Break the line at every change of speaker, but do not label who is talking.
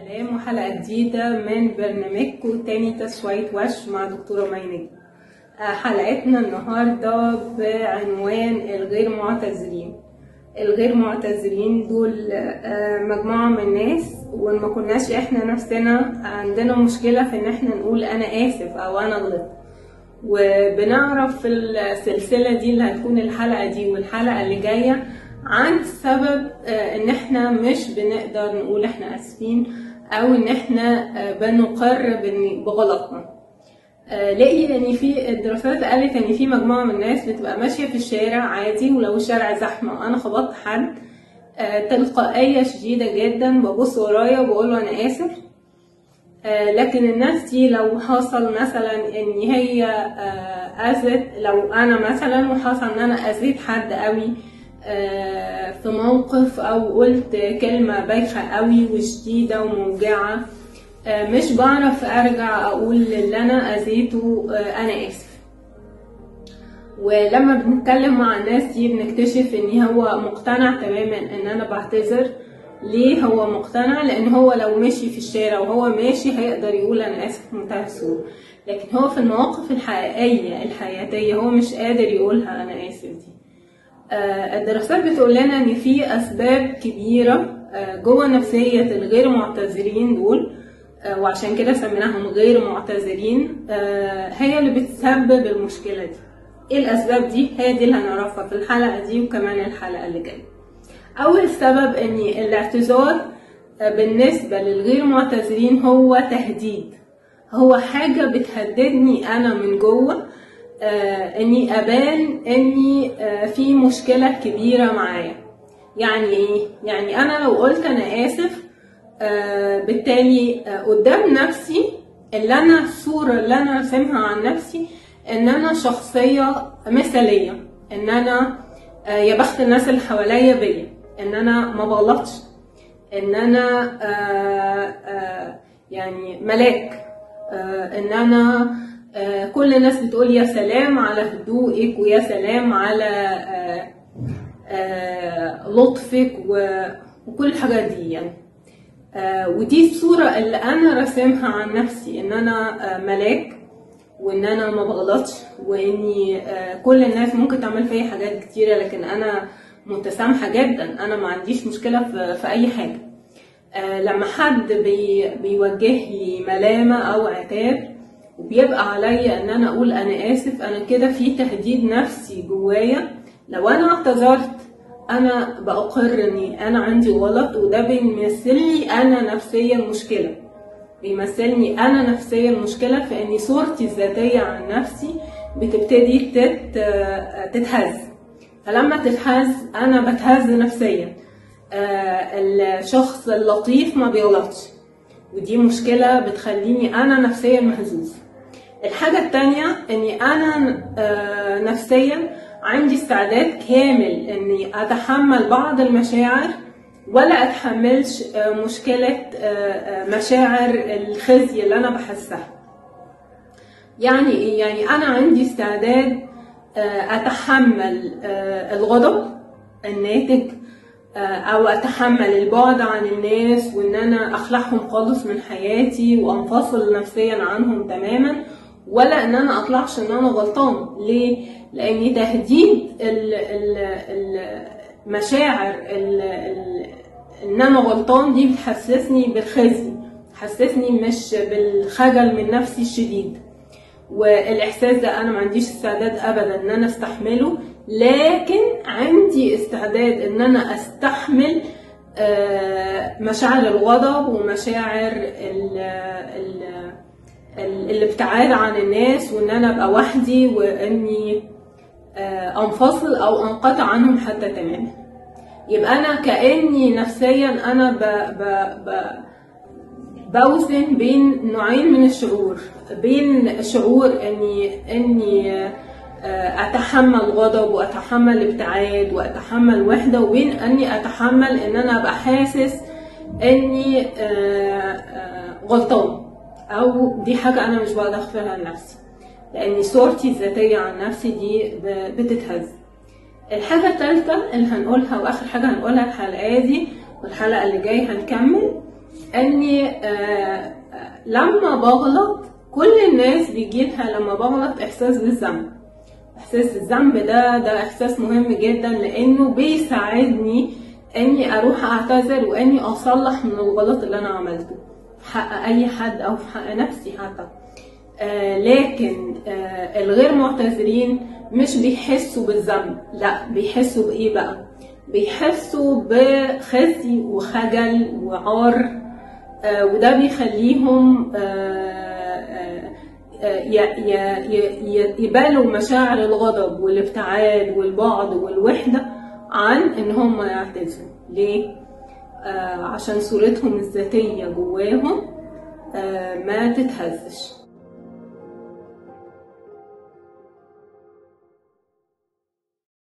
سلام وحلقة جديدة من برنامجكم تاني تسوية وش مع دكتورة ميناء. حلقتنا النهاردة بعنوان الغير معتذرين. الغير معتذرين دول مجموعة من الناس، وما كناش احنا نفسنا عندنا مشكلة في ان احنا نقول انا اسف او انا غلطت. وبنعرف في السلسلة دي اللي هتكون الحلقة دي والحلقة اللي جاية عن سبب ان احنا مش بنقدر نقول احنا اسفين او ان احنا بنقر بغلطنا. لقي ان في الدراسات قالت ان في مجموعه من الناس بتبقى ماشيه في الشارع عادي، ولو الشارع زحمه وانا خبطت حد تلقائيه شديده جدا ببص ورايا وبقول له انا اسف. لكن الناس دي لو حصل مثلا ان هي اذت، لو انا مثلا وحصل ان انا اذيت حد قوي في موقف او قلت كلمه بايخه قوي وشديده وموجعه، مش بعرف ارجع اقول للي انا اذيته انا اسف. ولما بنتكلم مع الناس دي بنكتشف ان هو مقتنع تماما ان انا بعتذر. ليه هو مقتنع؟ لان هو لو مشي في الشارع وهو ماشي هيقدر يقول انا اسف بمنتهى السهوله، لكن هو في المواقف الحقيقيه الحياتيه هو مش قادر يقولها انا اسف دي. الدراسات بتقول لنا ان في اسباب كبيره جوه نفسيه الغير معتذرين دول، وعشان كده سميناهم غير معتذرين، هي اللي بتسبب المشكله دي. ايه الاسباب دي؟ هي دي اللي هنعرفها في الحلقه دي وكمان الحلقه اللي جايه. اول سبب ان الاعتذار بالنسبه للغير معتذرين هو تهديد، هو حاجه بتهددني انا من جوه، اني ابان اني في مشكله كبيره معايا. يعني ايه؟ يعني انا لو قلت انا اسف، بالتالي قدام نفسي الصوره اللي انا رسمها عن نفسي ان انا شخصيه مثاليه، ان انا يا بخت الناس اللي حواليا بيا، ان انا ما بغلطش، ان انا يعني ملاك، ان انا كل الناس بتقول يا سلام على هدوءك ويا سلام على لطفك وكل الحاجات دي يعني. ودي الصورة اللي أنا رسمها عن نفسي، إن أنا ملاك، وإن أنا ما بغلطش، وإني كل الناس ممكن تعمل فيا حاجات كتيرة لكن أنا متسامحة جدا، أنا ما عنديش مشكلة في أي حاجة. لما حد بيوجه لي ملامة أو عتاب وبيبقى عليا ان انا اقول انا اسف، انا كده في تهديد نفسي جوايا. لو انا اعتذرت انا بأقر اني انا عندي غلط، وده بيمثل لي انا نفسيا مشكلة، بيمثلني انا نفسيا مشكلة في اني صورتي الذاتية عن نفسي بتبتدي تتهز. فلما تتهز انا بتهز نفسيا. الشخص اللطيف ما بيغلطش، ودي مشكلة بتخليني انا نفسيا مهزوز. الحاجة التانية اني انا نفسيا عندي استعداد كامل اني اتحمل بعض المشاعر ولا اتحملش مشكلة مشاعر الخزي اللي انا بحسها. يعني ايه؟ يعني انا عندي استعداد اتحمل الغضب الناتج، او اتحمل البعد عن الناس وان انا اخلعهم خالص من حياتي وانفصل نفسيا عنهم تماما، ولا ان انا اطلعش ان انا غلطان. ليه؟ لان تهديد المشاعر ان انا غلطان دي بتحسسني بالخزي، بتحسسني مش بالخجل من نفسي الشديد، والاحساس ده انا ما عنديش استعداد ابدا ان انا استحمله. لكن عندي استعداد ان انا استحمل مشاعر الغضب ومشاعر الابتعاد عن الناس، وان انا ابقى وحدي، واني انفصل او انقطع عنهم حتى تماما. يبقى انا كأني نفسيا انا بوزن بين نوعين من الشعور، بين شعور اني اتحمل غضب واتحمل ابتعاد واتحمل وحدة، وبين اني اتحمل ان انا ابقى حاسس اني غلطان، او دي حاجة انا مش بقدر اغفرها لنفسي لان صورتي الذاتية عن نفسي دي بتتهز. الحاجة الثالثة اللي هنقولها واخر حاجة هنقولها الحلقة دي والحلقة اللي جاي هنكمل، اني لما بغلط كل الناس بيجيلها لما بغلط احساس بالذنب. احساس الذنب ده احساس مهم جدا، لانه بيساعدني اني اروح اعتذر واني اصلح من الغلط اللي انا عملته في حق اي حد او في حق نفسي حتى. لكن الغير معتذرين مش بيحسوا بالذنب، لا بيحسوا بايه بقى؟ بيحسوا بخزي وخجل وعار، وده بيخليهم يبالوا مشاعر الغضب والابتعاد والبعد والوحدة عن ان هم يعتذروا. ليه؟ عشان صورتهم الذاتية جواهم ما تتهزش.